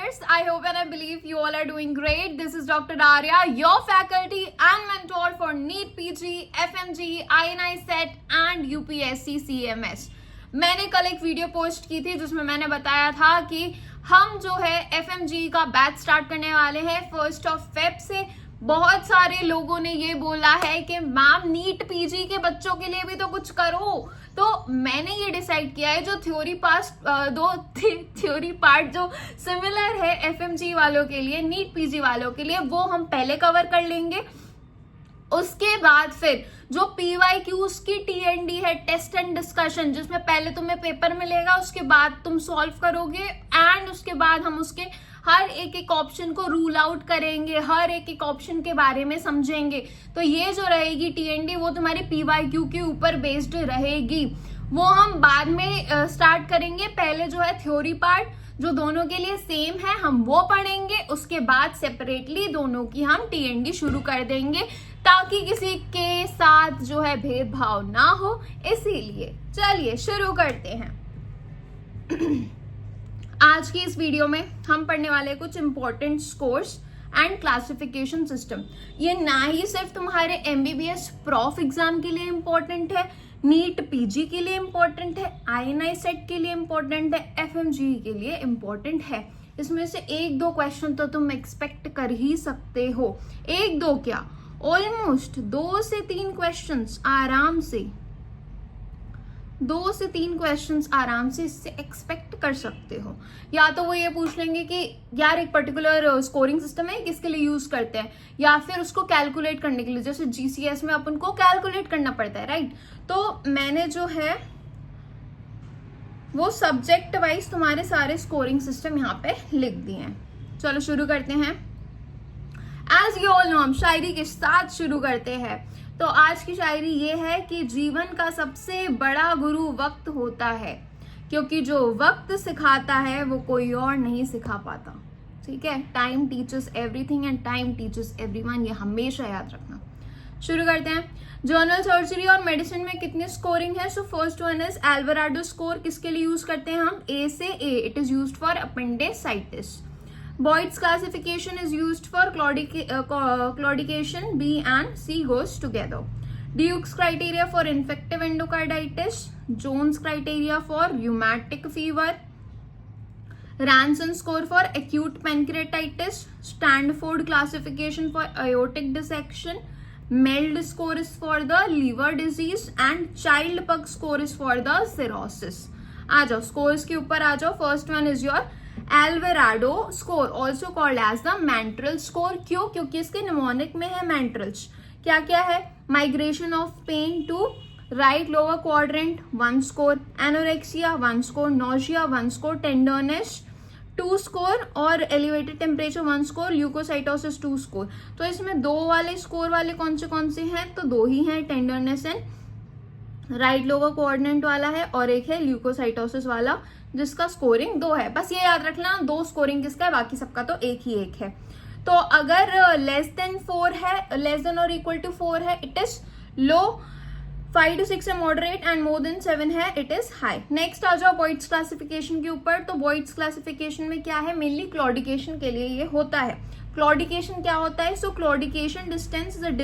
viewers, I hope and I believe you all are doing great. This is Dr. Arya, your faculty and mentor for NEET PG, FMG, INI SET and UPSC CMS. मैंने कल एक video post की थी जिसमें मैंने बताया था कि हम जो है FMG का बैच स्टार्ट करने वाले हैं 1 फेब से। बहुत सारे लोगों ने ये बोला है कि मैम नीट पीजी के बच्चों के लिए भी तो कुछ करो, तो मैंने ये डिसाइड किया है जो थ्योरी पार्ट जो सिमिलर है एफएमजी वालों के लिए, नीट पीजी वालों के लिए, वो हम पहले कवर कर लेंगे। उसके बाद फिर जो PYQs की TND है, टेस्ट एंड डिस्कशन, जिसमें पहले तुम्हें पेपर मिलेगा, उसके बाद तुम सॉल्व करोगे एंड उसके बाद हम उसके हर एक ऑप्शन को रूल आउट करेंगे, हर एक ऑप्शन के बारे में समझेंगे। तो ये जो रहेगी TND वो तुम्हारी PYQ के ऊपर बेस्ड रहेगी, वो हम बाद में स्टार्ट करेंगे। पहले जो है थ्योरी पार्ट जो दोनों के लिए सेम है हम वो पढ़ेंगे, उसके बाद सेपरेटली दोनों की हम TND शुरू कर देंगे ताकि किसी के साथ जो है भेदभाव ना हो। इसीलिए चलिए शुरू करते हैं। आज की इस वीडियो में हम पढ़ने वाले कुछ important scores and classification system. ये ना ही सिर्फ तुम्हारे MBBS प्रॉफ एग्जाम के लिए इंपॉर्टेंट है, नीट पीजी के लिए इंपॉर्टेंट है, INI सेट के लिए इंपॉर्टेंट है, FMG के लिए इंपॉर्टेंट है। इसमें से 1-2 क्वेश्चन तो तुम एक्सपेक्ट कर ही सकते हो। 1-2 क्या, ऑलमोस्ट 2 से 3 क्वेश्चंस आराम से, 2 से 3 क्वेश्चंस आराम से इससे एक्सपेक्ट कर सकते हो। या तो वो ये पूछ लेंगे कि यार एक पर्टिकुलर स्कोरिंग सिस्टम है, किसके लिए यूज करते हैं, या फिर उसको कैलकुलेट करने के लिए, जैसे GCS में अपन को कैलकुलेट करना पड़ता है, राइट। तो मैंने जो है वो सब्जेक्ट वाइज तुम्हारे सारे स्कोरिंग सिस्टम यहाँ पे लिख दिए हैं। चलो शुरू करते हैं। एज यू ऑल नो, हम शायरी के साथ शुरू करते हैं। तो आज की शायरी ये है कि जीवन का सबसे बड़ा गुरु वक्त होता है, क्योंकि जो वक्त सिखाता है वो कोई और नहीं सिखा पाता। ठीक है, time teachers everything and time teachers everyone, ये हमेशा याद रखना। शुरू करते हैं। जनरल सर्जरी और मेडिसिन में कितनी स्कोरिंग है? So first one is Alvarado score. किसके लिए यूज करते हैं हम? A से A, it is used for appendicitis. Boyd's classification is used for claudication. B and C goes together. Duke's criteria for infective endocarditis. Jones criteria for rheumatic fever. Ranson score for acute pancreatitis. Stanford classification for aortic dissection. MELD score is for the liver disease and Child-Pugh score is for the cirrhosis. आ जाओ scores के ऊपर आ जाओ। First one is your Alvarado score, also called as the Mantel score। क्यों? क्योंकि इसके mnemonic में है मैंट्रल्स। क्या क्या है? Migration of pain to right lower quadrant 1 score, anorexia 1 score, nausea 1 score, tenderness 2 score और elevated temperature 1 score, leukocytosis 2 score. तो इसमें 2 वाले स्कोर वाले कौन से हैं? तो 2 ही हैं, tenderness and right lower coordinate वाला है, और एक है ल्यूकोसाइटोसिस वाला जिसका स्कोरिंग 2 है। बस ये याद रखना 2 स्कोरिंग किसका है, बाकी सबका तो एक ही एक है। तो अगर लेस देन 4 है, लेस देन और इक्वल टू 4 है, इट इज लो। 5 to 6 है मॉडरेट एंड मोर देन 7 है, इट इज हाई। नेक्स्ट आ जाओ बॉयड्स क्लासिफिकेशन के ऊपर। तो बॉयड्स क्लासिफिकेशन में क्या है? मेनली क्लॉडिकेशन के लिए ये होता है। क्लॉडिकेशन क्या होता है? So claudication distance is the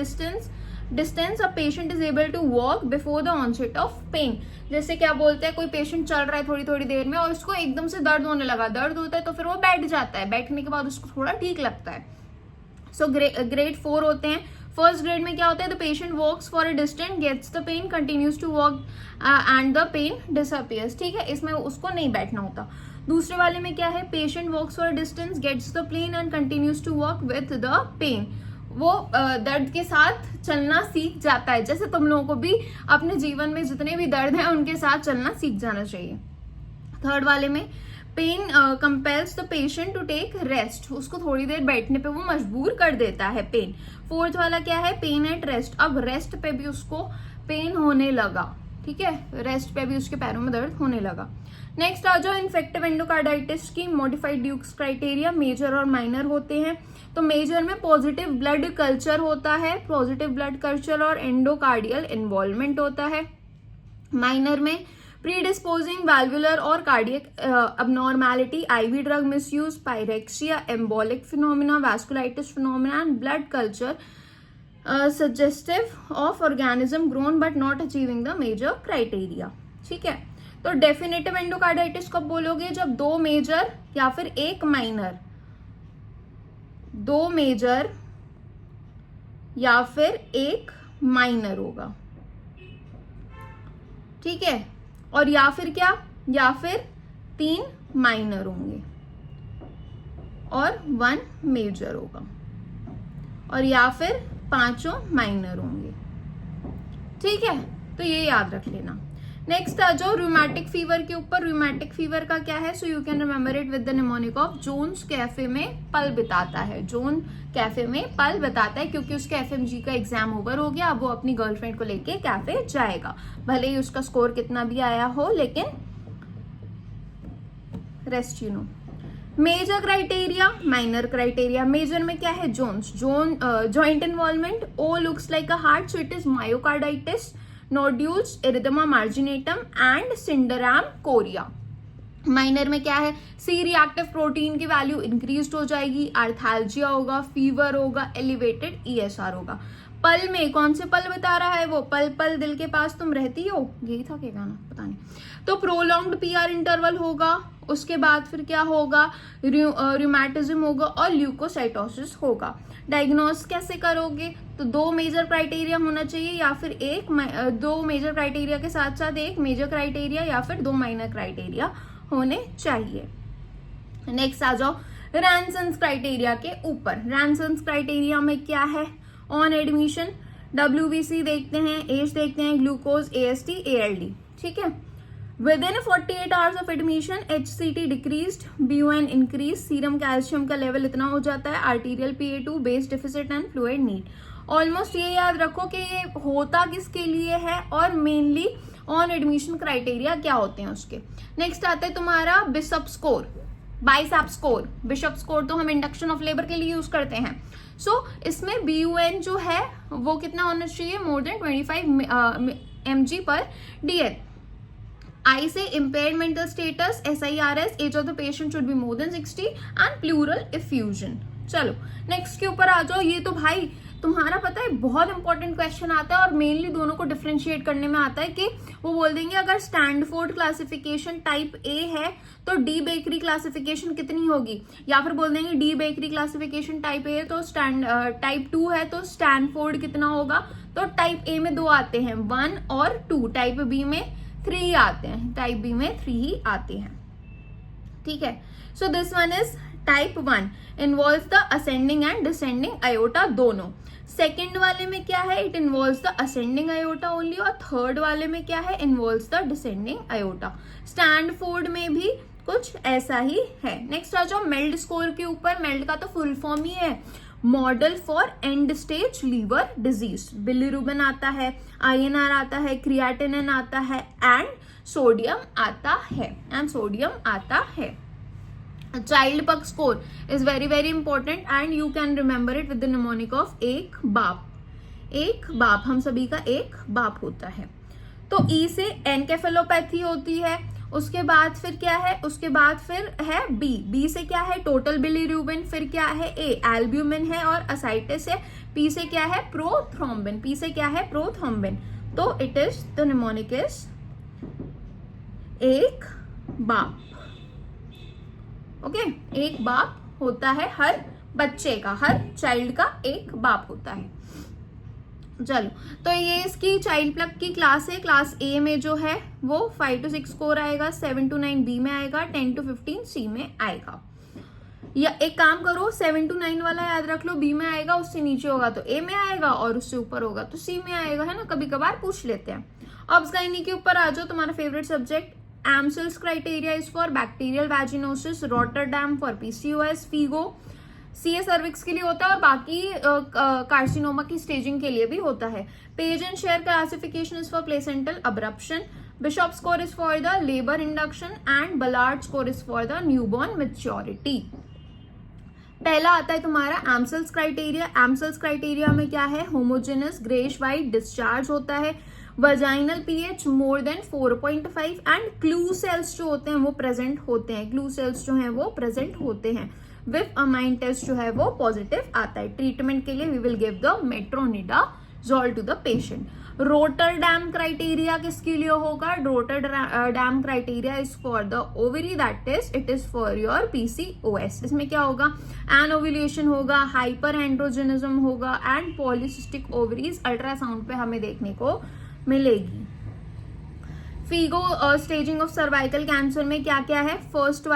distance a patient is able to walk before the onset of pain. जैसे क्या बोलते हैं, कोई पेशेंट चल रहा है थोड़ी देर में और उसको एकदम से दर्द होने लगा, दर्द होता है तो फिर वो बैठ जाता है, बैठने के बाद उसको थोड़ा ठीक लगता है। सो ग्रेड 4 होते हैं। फर्स्ट ग्रेड में क्या होता है? The patient walks for a distance, gets the pain, continues to walk and the pain disappears. ठीक है, इसमें उसको नहीं बैठना होता। दूसरे वाले में क्या है? Patient walks for a distance, gets the pain and continues to walk with the pain. वो दर्द के साथ चलना सीख जाता है। जैसे तुम लोगों को भी अपने जीवन में जितने भी दर्द हैं उनके साथ चलना सीख जाना चाहिए। थर्ड वाले में pain compels the patient to take rest, उसको थोड़ी देर बैठने पे वो मजबूर कर देता है पेन। फोर्थ वाला क्या है? पेन एट रेस्ट, अब रेस्ट पे भी उसको पेन होने लगा। ठीक है, रेस्ट पे भी उसके पैरों में दर्द होने लगा। नेक्स्ट आ जाओ इन्फेक्टिव एंडोकार्डाइटिस की मॉडिफाइड ड्यूक्स क्राइटेरिया, मेजर और माइनर होते हैं। तो मेजर में पॉजिटिव ब्लड कल्चर होता है, पॉजिटिव ब्लड कल्चर और एंडोकार्डियल इन्वॉल्वमेंट होता है। माइनर में प्रीडिस्पोजिंग वैल्वुलर और cardiac abnormality, IV drug misuse, pyrexia, embolic phenomena, vasculitis phenomena and blood culture suggestive of organism grown but not achieving the major criteria. ठीक है, तो डेफिनेटिव एंडोकार्डाइटिस कब बोलोगे? जब दो मेजर या फिर एक माइनर, दो मेजर या फिर एक माइनर होगा, ठीक है, और या फिर क्या, या फिर 3 माइनर होंगे और 1 मेजर होगा, और या फिर 5 माइनर होंगे, ठीक है, तो ये याद रख लेना। नेक्स्ट आ जाओ रूमेटिक फीवर के ऊपर। रूमेटिक फीवर का क्या है? So you can remember it with the mnemonic of Jones cafe में पल बिताता है। जोन कैफे में पल बिताता है क्योंकि उसके एफएमजी का एग्जाम ओवर हो गया, अब वो अपनी गर्लफ्रेंड को लेके कैफे जाएगा, भले ही उसका स्कोर कितना भी आया हो, लेकिन rest you know. Major criteria, minor criteria. Major में क्या है? Jones, joint involvement, O looks like a heart, so it is myocarditis, nodules, erythema marginatum and Sydenham chorea. Minor में क्या है? सी रिएक्टिव प्रोटीन की वैल्यू इंक्रीज हो जाएगी, आर्थैल्जिया होगा, फीवर होगा, एलिवेटेड ईएसआर होगा। पल में कौन से पल बता रहा है वो? पल पल दिल के पास तुम रहती हो, यही था क्या गाना, पता नहीं। तो प्रोलॉन्ग्ड पीआर इंटरवल होगा, उसके बाद फिर क्या होगा? रूमेटिज्म होगा और ल्यूकोसाइटोसिस होगा। डायग्नोस कैसे करोगे? तो 2 मेजर क्राइटेरिया होना चाहिए या फिर 2 मेजर क्राइटेरिया के साथ साथ 1 मेजर क्राइटेरिया या फिर 2 माइनर क्राइटेरिया होने चाहिए। नेक्स्ट आ जाओ रैनसन्स क्राइटेरिया के ऊपर। रैनसन्स क्राइटेरिया में क्या है? ऑन एडमिशन WBC देखते हैं, एज देखते हैं, ग्लूकोज, AST, ALD, ठीक है। Within 48 hours of admission, HCT decreased, BUN increased, serum calcium का लेवल इतना हो जाता है, arterial PA2, base deficit and fluid need. Almost ये याद रखो कि ये होता किसके लिए है और मेनली ऑन एडमिशन क्राइटेरिया क्या होते हैं उसके। नेक्स्ट आता है तुम्हारा bishop score, bicep score. Bishop score तो हम इंडक्शन ऑफ लेबर के लिए यूज करते हैं। सो इसमें BUN जो है वो कितना होना चाहिए? More than 25 mg/dl। I से impaired mental status, SIRS, age of the patient should be more than 60 and pleural effusion। चलो नेक्स्ट के ऊपर आ जाओ। ये तो भाई तुम्हारा पता है बहुत इंपॉर्टेंट क्वेश्चन आता है और मेनली दोनों को डिफरेंशिएट करने में आता है कि वो बोल देंगे अगर स्टैंडफोर्ड क्लासिफिकेशन टाइप A है तो डी बेकरी क्लासिफिकेशन कितनी होगी, या फिर बोल देंगे D bakery classification type A है तो टाइप 2 है तो स्टैंडफोर्ड कितना होगा। तो टाइप A में 2 आते हैं, 1 और 2, टाइप B में 3 आते हैं, टाइप बी में 3 ही आते हैं, ठीक है। So this one is type 1, involve the ascending and descending iota दोनों। सेकेंड वाले में क्या है? It involves the ascending iota only, और थर्ड वाले में क्या है? Involves the descending iota. Stanford में भी कुछ ऐसा ही है। नेक्स्ट आ जाओ मेल्ड स्कोर के ऊपर। मेल्ड का तो फुल फॉर्म ही है model for end stage liver disease. Bilirubin आता है, INR आता है, क्रिएटिनिन आता है एंड सोडियम आता है, चाइल्ड पग score is very very important and you can remember it with the mnemonic of एक बाप, हम सभी का एक बाप होता है। तो E से एनकेफेलोपैथी होती है, उसके बाद फिर क्या है? उसके बाद फिर है बी से क्या है? टोटल बिलिरुबिन, फिर क्या है? A एल्ब्यूमिन है और असाइटिस है। P से क्या है? प्रोथ्रोम्बिन, तो it is the mnemonic is एक बाप। ओके, एक बाप होता है हर बच्चे का, हर चाइल्ड का एक बाप होता है। चलो, तो ये इसकी चाइल्ड प्लग की क्लास है। क्लास A में जो है वो 5 to 6 स्कोर आएगा, 7 to 9 B में आएगा, 10 to 15 C में आएगा। या एक काम करो, 7 to 9 वाला याद रख लो, B में आएगा, उससे नीचे होगा तो A में आएगा और उससे ऊपर होगा तो C में आएगा, है ना, कभी कभार पूछ लेते हैं। ऑब्स गाइनी के ऊपर आ जाओ, तुम्हारा favourite subject. एम्सल्स criteria is for bacterial वैजिनोसिस, Rotterdam for PCOS, Figo CA cervix के लिए होता है और बाकी कार्सिनोमा की स्टेजिंग के लिए भी होता है। Page and share classification is for placental abruption, Bishop score is for the labour induction and Ballard score is for the newborn maturity. पहला आता है तुम्हारा एम्सल्स क्राइटेरिया। एम्सल्स क्राइटेरिया में क्या है? होमोजेनस ग्रेश वाइट डिस्चार्ज होता है, vaginal pH more than 4.5 and clue cells जो होते हैं वो प्रेजेंट होते हैं, क्लू सेल्स जो हैं वो प्रेजेंट होते हैं। विथ अमाइन टेस्ट जो है वो पॉजिटिव आता है। ट्रीटमेंट के लिए we will give the metronidazole to the patient. Rotterdam criteria किसके लिए होगा? Rotterdam criteria is for the ovary, that is it is for your PCOS. इसमें क्या होगा? एनोवुलेशन होगा, हाइपर एंड्रोजेनिज्म होगा एंड पॉलीसिस्टिक ओवरीज अल्ट्रासाउंड पे हमें देखने को मिलेगी। FIGO staging of cervical cancer में क्या क्या है? फर्स्ट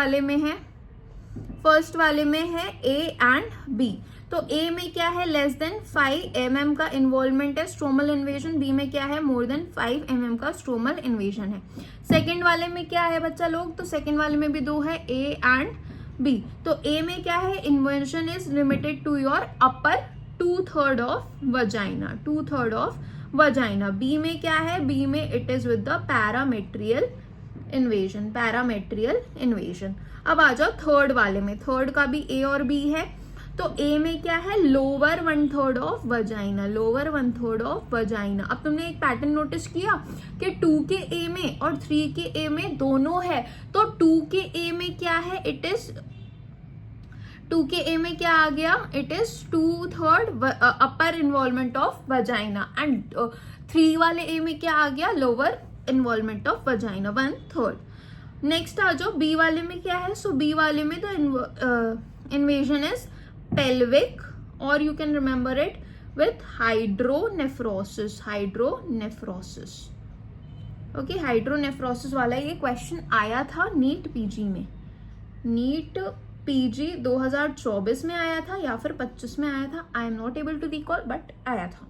वाले में है ए एंड बी। तो ए में क्या है? लेस देन 5 mm का इन्वॉल्वमेंट है स्ट्रोमल इन्वेजन। बी में क्या है? मोर देन 5 mm का स्ट्रोमल इन्वेजन है। सेकेंड वाले में क्या है बच्चा लोग? तो सेकेंड वाले में भी 2 है, ए एंड बी। तो ए में क्या है? Invasion is limited to your upper 2/3 of vagina. B में क्या है? बी में it is with the parametrial invasion. अब आ जाओ थर्ड वाले में। थर्ड का भी ए और बी है। तो ए में क्या है? Lower 1/3 of vagina. अब तुमने एक पैटर्न नोटिस किया कि 2 के ए में और 3 के ए में दोनों है। तो 2 के ए में क्या है? 2 के ए में क्या आ गया? It is 2/3 upper involvement of vagina and 3 वाले ए में क्या आ गया? Lower involvement of vagina 1/3। Next आ जाओ बी वाले में क्या है? सो बी वाले में the invasion is pelvic, or you can remember it with hydronephrosis. Okay, hydronephrosis वाला ये क्वेश्चन आया था नीट पीजी में। नीट पीजी 2024 में आया था या फिर 25 में आया था, I am not able to recall, but आया था।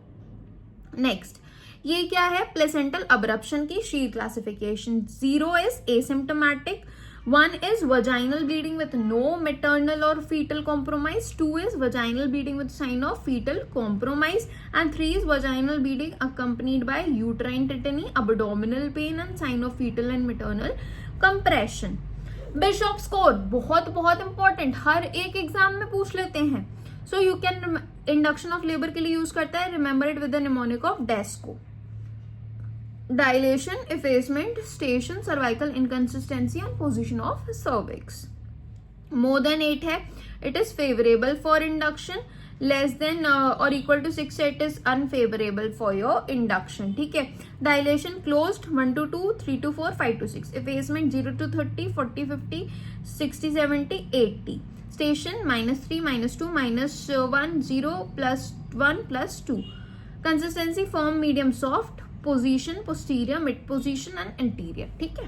नेक्स्ट ये क्या है? प्लेसेंटल अब्रप्शन की Sher classification. 0 is asymptomatic, 1 is vaginal bleeding with no maternal or fetal compromise, 2 is vaginal bleeding with sign of fetal compromise, and 3 is vaginal bleeding accompanied by uterine tetany, abdominal pain and sign of fetal and maternal compression. Bishop score बहुत important, हर एक exam में पूछ लेते हैं। So you can induction of labour के लिए use करता है, remember it with the mnemonic of Desco. Dilation, effacement, station, cervical inconsistency and position of cervix. More than 8 है, it is favorable for induction. Less than or equal to 6 it is unfavorable for your induction. ठीक है। Dilation closed 1 to 2, 3 to 4, 5 to 6. Effacement 0 to 30, 40, 50, 60, 70, 80. Station -3, -2, -1, 0, +1, +2. Consistency firm, medium, soft. Position posterior, mid position and anterior. ठीक है,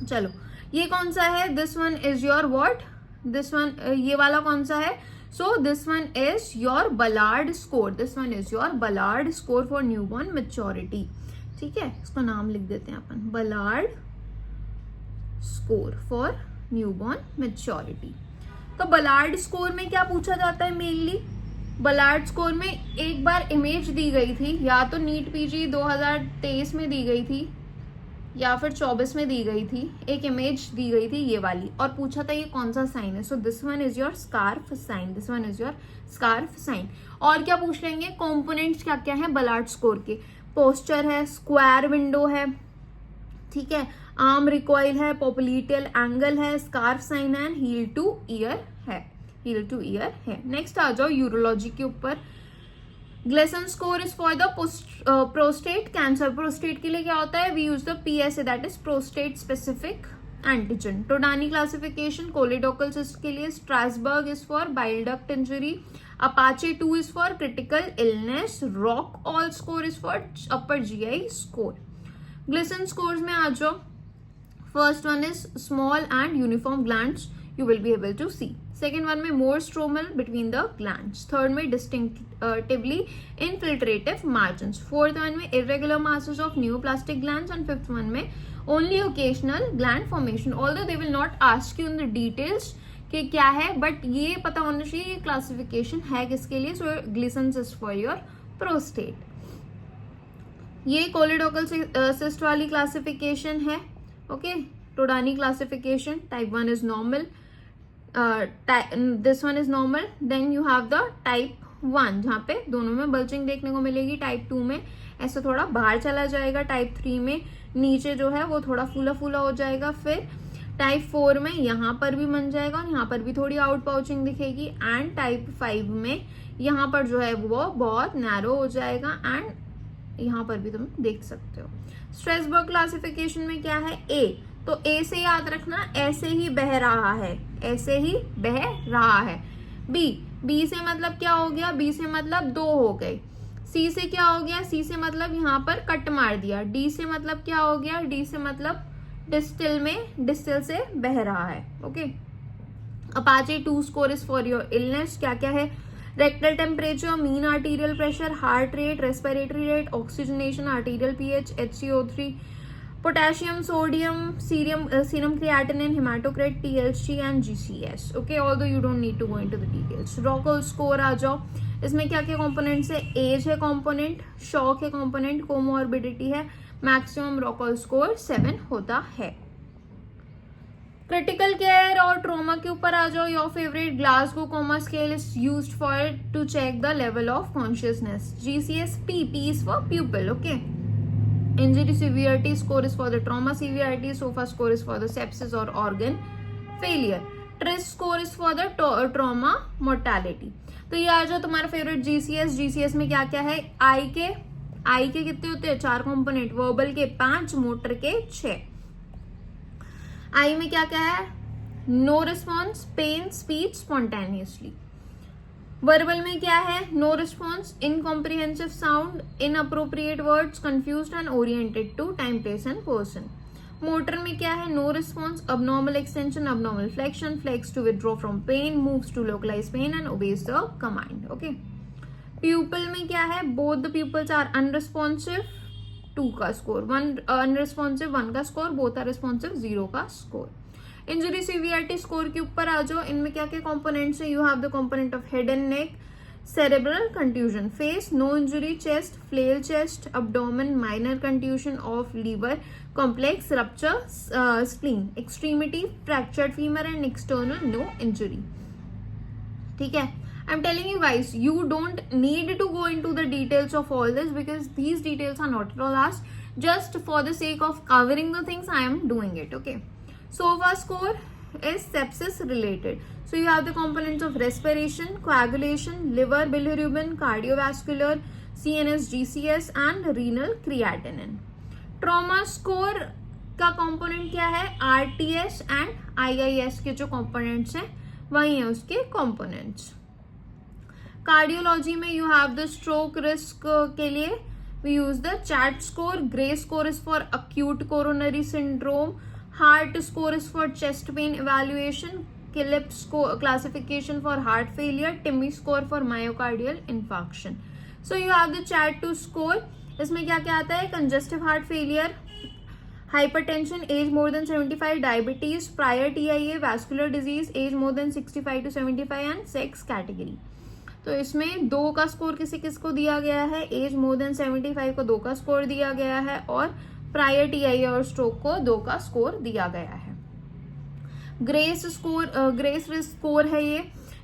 चलो ये कौन सा है? This one is your what? This one, ये वाला कौन सा है? So this one is your Ballard score for newborn maturity. ठीक है, इसको नाम लिख देते हैं अपन, Ballard score for newborn maturity. तो बलार्ड स्कोर में क्या पूछा जाता है मेनली? बलार्ड स्कोर में एक बार इमेज दी गई थी, या तो नीट पीजी 2023 में दी गई थी या फिर 24 में दी गई थी। एक इमेज दी गई थी ये वाली, और पूछा था ये कौन सा साइन है। So this one is your scarf sign. और क्या पूछ लेंगे? कंपोनेंट्स क्या क्या है बलार्ड स्कोर के? पोस्चर है, स्क्वायर विंडो है, ठीक है, आर्म रिकॉइल है, पोप्लीटियल एंगल है, स्कार्फ साइन है, हील टू ईयर है। नेक्स्ट आ जाओ यूरोलॉजी के ऊपर। Gleason score is for the prostate cancer. Prostate के लिए क्या होता है? We use the PSA, that is prostate specific antigen. टोडानी classification कोलेडोकल cyst के लिए। Strasbourg is for bile duct injury. Apache 2 is for critical illness. Rock all score is for upper GI score. Gleeson score में आ जाओ। First one is small and uniform glands, you will be able to see. Second one में more stromal between the glands. Third में distinctively infiltrative margins. Fourth one में irregular masses of neoplastic glands, and fifth one में only occasional gland formation. Although they will not ask you in the details कि क्या है, but ये पता होना चाहिए ये क्लासिफिकेशन है किसके लिए। So Gleason's is for your prostate. ये कोलेडोकल सिस्ट वाली क्लासिफिकेशन है। Okay, Todani classification, type 1 is normal, this one is normal. Then you have the type 1 जहाँ पे दोनों में बल्जिंग देखने को मिलेगी। टाइप 2 में ऐसे थोड़ा बाहर चला जाएगा। टाइप 3 में नीचे जो है वो थोड़ा फूला फूला हो जाएगा। फिर टाइप 4 में यहाँ पर भी बन जाएगा और यहाँ पर भी थोड़ी आउट पाउचिंग दिखेगी। एंड टाइप 5 में यहाँ पर जो है वो बहुत नैरो हो जाएगा एंड यहाँ पर भी तुम देख सकते हो। स्ट्रेसबर्ग क्लासिफिकेशन में क्या है, ए, तो ए से याद रखना ऐसे ही बह रहा है, ऐसे ही बह रहा है। बी, बी से मतलब क्या हो गया, बी से मतलब 2 हो गए। सी से क्या हो गया, सी से मतलब यहाँ पर कट मार दिया। डी से मतलब क्या हो गया, डी से मतलब डिस्टिल में डिस्टिल से बह रहा है। Okay, APACHE 2 score is for your illness. क्या क्या है, rectal temperature, mean arterial pressure, heart rate, respiratory rate, oxygenation, arterial pH, HCO3, potassium, sodium, serum creatinine, haematocrit, TLC and GCS। Okay, although you don't need to go into the details. Rockall score आ जाओ, इसमें क्या क्या components है, age है component, shock है component, comorbidity है। Maximum Rockall score 7 होता है। क्रिटिकल केयर और ट्रॉमा के ऊपर आ जाओ। Your favourite Glasgow coma scale is used for to check the level of consciousness. GCS P is for pupil. Okay. Injury severity score is for the trauma severity. SOFA score is for the sepsis or organ failure. TRIS score is for the trauma mortality. तो ये आ जाओ तुम्हारा favourite GCS। GCS में क्या क्या है, आई के कितने होते हैं, 4 कंपोनेंट, वर्बल के 5, मोटर के 6। आई में क्या क्या है, no response, pain, speech, spontaneously. Verbal में क्या है, no response, incomprehensive sound, inappropriate words, confused and oriented to time, place and person. Motor में क्या है, no response, abnormal extension, abnormal flexion, flex to withdraw from pain, moves to localize pain and obeys the command. Okay. Pupil में क्या है, both the pupils are unresponsive, 2 का score, 1 unresponsive 1 का score, both are responsive 0 का score. Injury severity score के ऊपर आ जाओ। इनमें क्या क्या कंपोनेंट्स है, you have the component of head and neck, cerebral contusion, face, no injury, chest, flail chest, abdomen, minor contusion of liver, complex rupture, spleen, extremity, fractured femur and external, no injury. ठीक है, I'm telling you guys, you don't need to go into the details of all this because these details are not at all asked. Just for the sake of covering the things, I am doing it. Okay. SOFA score is sepsis related. So you have the components of respiration, coagulation, liver, bilirubin, cardiovascular, CNS, GCS and renal creatinine. Trauma score का component क्या है, RTS and IIS के जो components हैं वही हैं उसके components. Cardiology में you have the stroke risk के लिए we use the chat score. ग्रे score is for acute coronary syndrome. Heart score is for chest pain evaluation. Killip classification for heart failure. TIMI score for myocardial infarction. So you have the chat two score. इसमें क्या क्या आता है, congestive heart failure, hypertension, age more than 75, diabetes, prior TIA, vascular disease, age more than 65 to 75 and sex category. तो इसमें 2 का score किसी किसको दिया गया है, एज मोर देन 75 को 2 का स्कोर दिया गया है और प्रायर TIA और स्ट्रोक को 2 का स्कोर दिया गया है। ग्रेस रिस्क स्कोर है ये।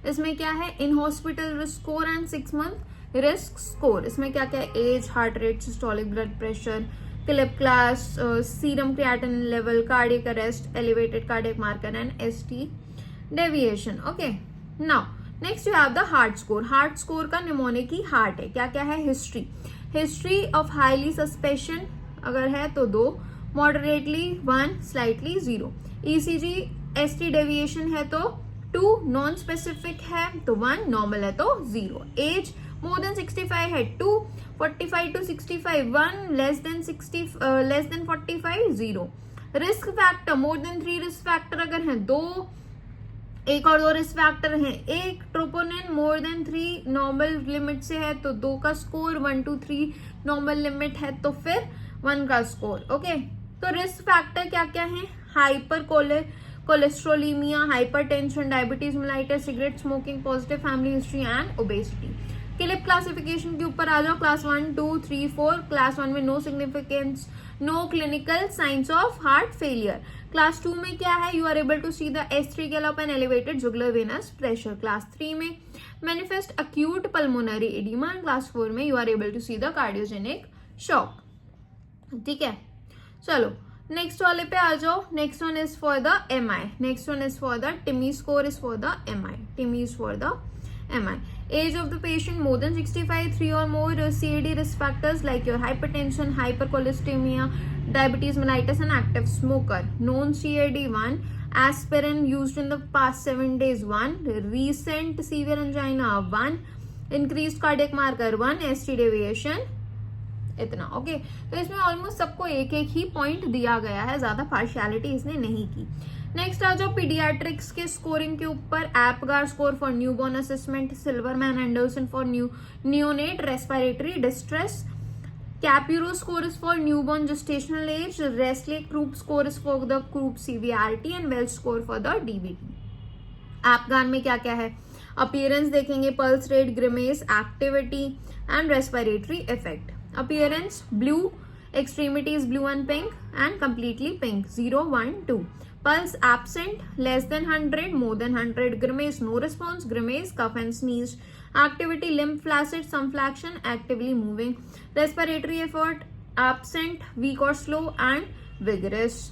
इसमें क्या है, in hospital risk score and 6 month risk score. इसमें क्या क्या है, age, heart rate, systolic blood pressure, clip class, serum creatinine level, cardiac arrest, elevated cardiac marker and ST deviation. Okay, now next you have the heart score. Heart score का mnemonic की heart है, क्या क्या है, history of highly suspicion अगर है तो 2, moderately 1, slightly 0। ECG ST deviation है तो 2, नॉन स्पेसिफिक है तो 1, नॉर्मल है तो 0। एज मोर देन 65 है 2, 45 to 65 1, less than 45 0। Risk factor more than 3 risk factor अगर है 2, एक और 2 रिस्क फैक्टर हैं 1। ट्रोपोनिन मोर देन 3 नॉर्मल लिमिट से है तो 2 का स्कोर, 1 to 3 नॉर्मल लिमिट है तो फिर 1 का स्कोर। ओके, तो रिस्क फैक्टर क्या क्या है, hypercholesterolaemia, hypertension, diabetes mellitus, cigarette smoking, positive family history and obesity. Killip classification के ऊपर आ जाओ। क्लास 1, 2, 3, 4। क्लास 1 में no significance, no clinical signs of heart failure. Class 2 में क्या है, you are able to see the S3 gallop and elevated jugular venous pressure. Class 3 में manifest acute pulmonary oedema. Class 4 में you are able to see the cardiogenic shock, ठीक है। चलो next वाले पे आ जाओ। Next one is for the MI, next one is for the TIMI score is for the MI, TIMI is for the MI. Age of the patient more than 65, 3 or more CAD risk factors like your hypertension, hypercholesteremia, diabetes mellitus and active smoker. Known CAD 1, aspirin used in the past 7 days 1, recent severe angina 1, increased cardiac marker 1, ST deviation इतना। Okay तो इसमें almost सबको एक एक ही point दिया गया है, ज्यादा पार्शियलिटी इसने नहीं की। नेक्स्ट आ जाओ पीडियाट्रिक्स के स्कोरिंग के ऊपर। Apgar score for newborn assessment, Silverman Anderson for neonate respiratory distress, Capurro score is for newborn gestational age, रेस्ले croup score is for the croup CVRT and Welch score for the DBT. Apgar में क्या क्या है, appearance देखेंगे, pulse rate, grimace, activity and respiratory effect. Appearance blue, extremities blue and pink and completely pink 0, 1, 2. Pulse absent, less than 100, more than 100. Grimace no response, grimace, cough and sneeze. Activity limb flaccid, some flexion, actively moving. Respiratory effort absent, weak or slow and vigorous.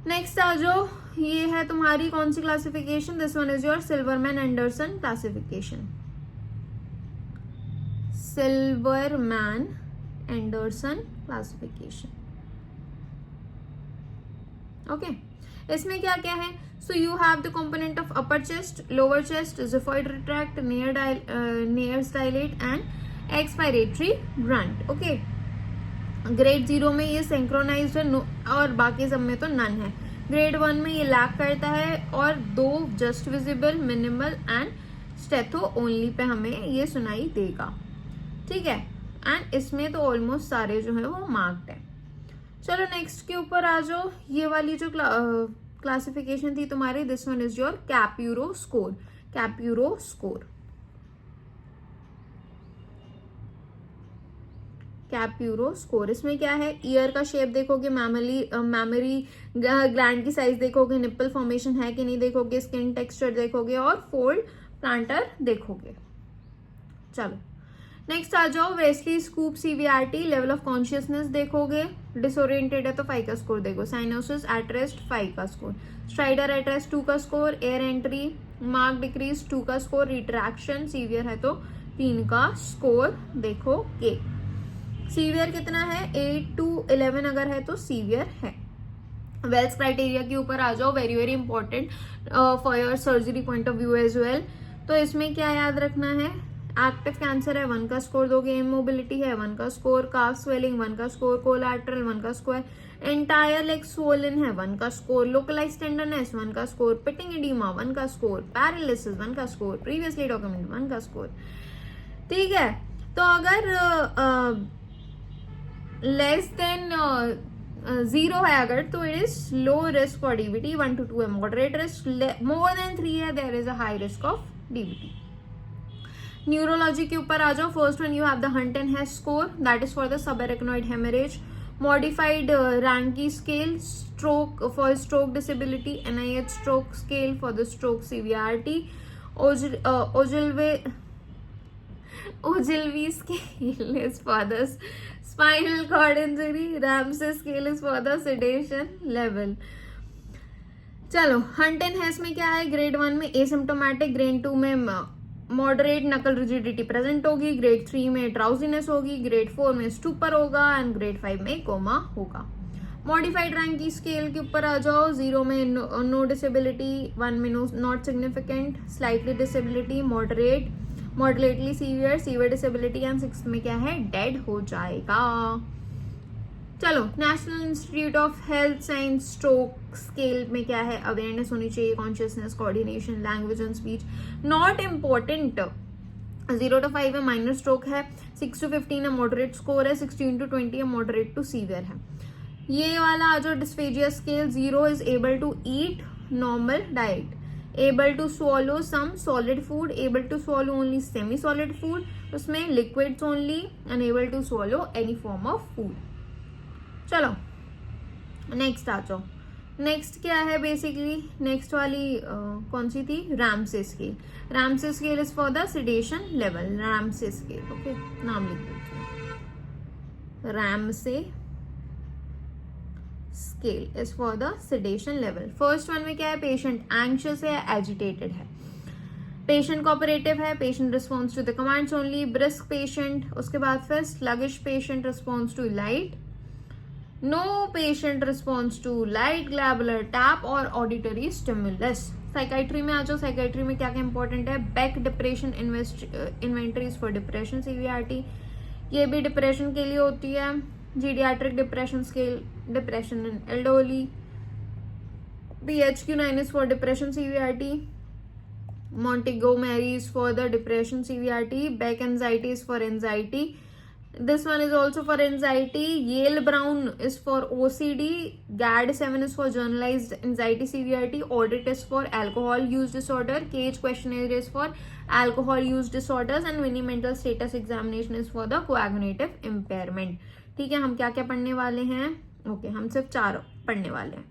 Next आ जाओ, ये है तुम्हारी कौन सी classification, this one is your Silverman Anderson classification, Silverman Anderson classification. Okay इसमें क्या क्या है, so you have the component of upper chest, lower chest, xiphoid retract, nares dilate and expiratory grunt. Okay grade 0 में ये synchronised है और बाकी सब में तो नन है। ग्रेड 1 में ये लैक करता है और 2 just visible, minimal and stetho only पे हमें ये सुनाई देगा, ठीक है। एंड इसमें तो ऑलमोस्ट सारे जो है वो मार्क्ड है। चलो नेक्स्ट के ऊपर आ जाओ। ये वाली जो क्लासिफिकेशन थी तुम्हारी, this one is your Capurro score, Capurro score, Capurro score. इसमें क्या है, ईयर का शेप देखोगे, मैमरी ग्लैंड की साइज देखोगे, निप्पल फॉर्मेशन है कि नहीं देखोगे, स्किन टेक्सचर देखोगे और फोल्ड प्लांटर देखोगे। चलो नेक्स्ट आ जाओ, Westley score severity, level of consciousness देखोगे, डिसोरिएंटेड है तो 5 का स्कोर देखो, साइनोसिस एट रेस्ट 5 का स्कोर, स्ट्राइडर एट रेस्ट 2 का score, air entry mark decrease 2 का स्कोर, रिट्रैक्शन सीवियर है तो 3 का स्कोर देखोगे। सीवियर कितना है, 8 to 11 अगर है तो सीवियर है। वेल्स क्राइटेरिया के ऊपर आ जाओ, very very important for your surgery point of view as well. तो इसमें क्या याद रखना है, एक्टिव कैंसर है 1 का स्कोर दोगे, इमोबिलिटी है 1 का स्कोर, काफ स्वेलिंग 1 का स्कोर, कोलैटरल 1 का स्कोर, एंटायर लेग स्वोलन है 1 का स्कोर, लोकलाइज टेंडरनेस 1 का स्कोर, पिटिंग एडिमा 1 का स्कोर, पैरालिसिस 1 का स्कोर, प्रीवियसली डॉक्यूमेंट 1 का स्कोर, ठीक है। तो अगर लेस देन 0 है अगर तो it is low risk for DBT, 1 to 2 है मॉडरेट रिस्क, मोर देन 3 है there is a high risk of डीबीटी। न्यूरोलॉजी के ऊपर आ जाओ। First one you have the Hunt and Hess score, that is for the subarachnoid haemorrhage, modified Rankin scale, stroke for stroke disability, NIH stroke scale for the stroke severity, Ogilvy scale is for the spinal cord injury, Ramsay scale is for the sedation level। चलो Hunt and haste में क्या है, grade 1 में asymptomatic, grade 2 में moderate नकल rigidity present होगी, grade 3 में drowsiness होगी, ग्रेड 4 में स्टूपर होगा एंड ग्रेड 5 में कोमा होगा। मॉडिफाइड रैंक की स्केल के ऊपर आ जाओ। 0 में नो डिसेबिलिटी, 1 में not significant, slightly disability, moderate, moderately severe, severe disability and 6 में क्या है, डेड हो जाएगा। चलो national institute of health science stroke scale में क्या है, अवेयरनेस होनी चाहिए, consciousness, coordination, language and speech, not important. 0 to 5 है माइनर स्ट्रोक है, 6 to 15 है मॉडरेट स्कोर है, 16 to 20 है मॉडरेट टू सीवियर है। ये वाला आ जाओ dysphagia scale, 0 is able to eat normal diet, able to swallow some solid food, able to swallow only semi solid food, उसमें liquids only, unable to swallow any form of food. चलो next आ जाओ। Next क्या है basically, next वाली कौन सी थी, Ramsay scale. Ramsay scale is for the sedation level, Ramsay scale, okay नाम लिख दीजिए। Ramsay scale is for the sedation level. First one में क्या है, पेशेंट एंग्शियस है, एजिटेटेड है, पेशेंट कोऑपरेटिव है, patient response to the commands only, brisk patient, उसके बाद फिर sluggish patient response to light, no patient response to light, glabellar tap और ऑडिटरी स्टिमुलस. साइकाइट्री में आ जाओ. साइकाइट्री में क्या क्या इंपॉर्टेंट है, Beck depression inventories for depression severity, ये भी डिप्रेशन के लिए होती है. Geriatric depression scale, depression in elderly, PHQ-9 is for depression CVRT, Montgomery is for the depression CVRT, Beck anxiety is for anxiety. This one is also for anxiety. Yale Brown is for OCD. GAD-7 is for generalized anxiety CVRT. Audit is for alcohol use disorder. Cage questionnaire is for alcohol use disorders. And mini mental status examination is for the cognitive impairment. ठीक है, हम क्या क्या पढ़ने वाले हैं? Okay, हम सिर्फ 4 पढ़ने वाले हैं.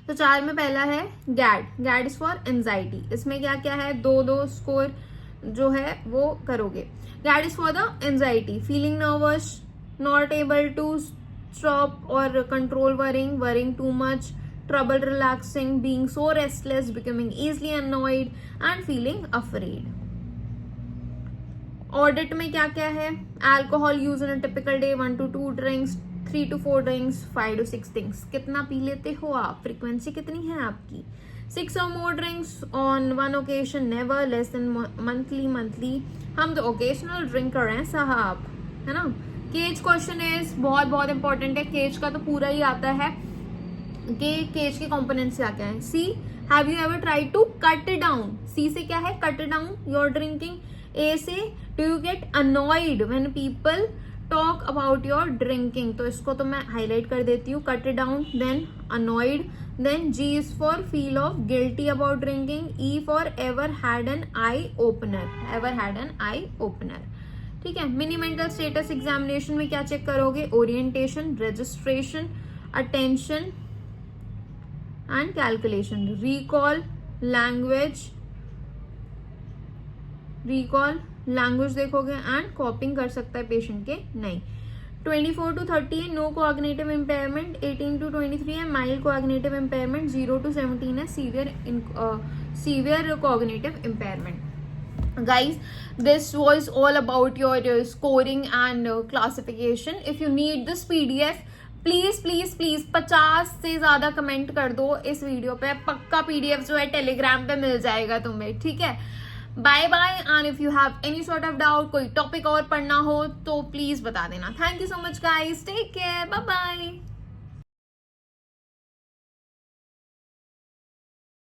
तो 4 में पहला है गैड इज फॉर एंजाइटी. इसमें क्या क्या है, 2 स्कोर जो है वो करोगे. GAD is for the anxiety, feeling nervous, not able to stop or control worrying too much, trouble relaxing, being so restless, becoming easily annoyed and feeling afraid. Audit में क्या क्या है, alcohol use in a typical day 1 to 2 drinks, 3 to 4 drinks, 5 to 6 drinks. कितना पी लेते हो आप, frequency कितनी है आपकी. 6 or more drinks on one occasion, never less than monthly. हम तो ओकेशनल ड्रिंकर हैं साहब, है ना. केज क्वेश्चन इज बहुत बहुत इंपॉर्टेंट है. केज का तो पूरा ही आता है कि केज के कंपोनेंट्स क्या क्या है. C, have you ever try to cut down. C से क्या है, cut down your drinking. A से, do you get annoyed when people talk about your drinking. तो इसको तो मैं हाईलाइट कर देती हूँ, cut down, then annoyed. Then G is for feel of guilty about drinking. E for ever had an eye opener. ठीक है. Mini mental status examination में क्या चेक करोगे, orientation, registration, attention and calculation, recall language देखोगे and कॉपिंग कर सकता है patient के, नहीं. 24 to 30 है नो कोऑग्निटिव इम्पेयरमेंट, 18 to 23 है माइल्ड कोऑग्निटिव इम्पेयरमेंट, 0 to 17 है severe cognitive impairment. Guys, this was all about your scoring and classification. If you need this PDF, please 50 से ज्यादा कमेंट कर दो इस वीडियो पे. पक्का PDF जो है टेलीग्राम पे मिल जाएगा तुम्हें, ठीक है. Bye bye. And if you have any sort of doubt, कोई टॉपिक और पढ़ना हो तो प्लीज बता देना. Thank you so much guys, take care, bye bye.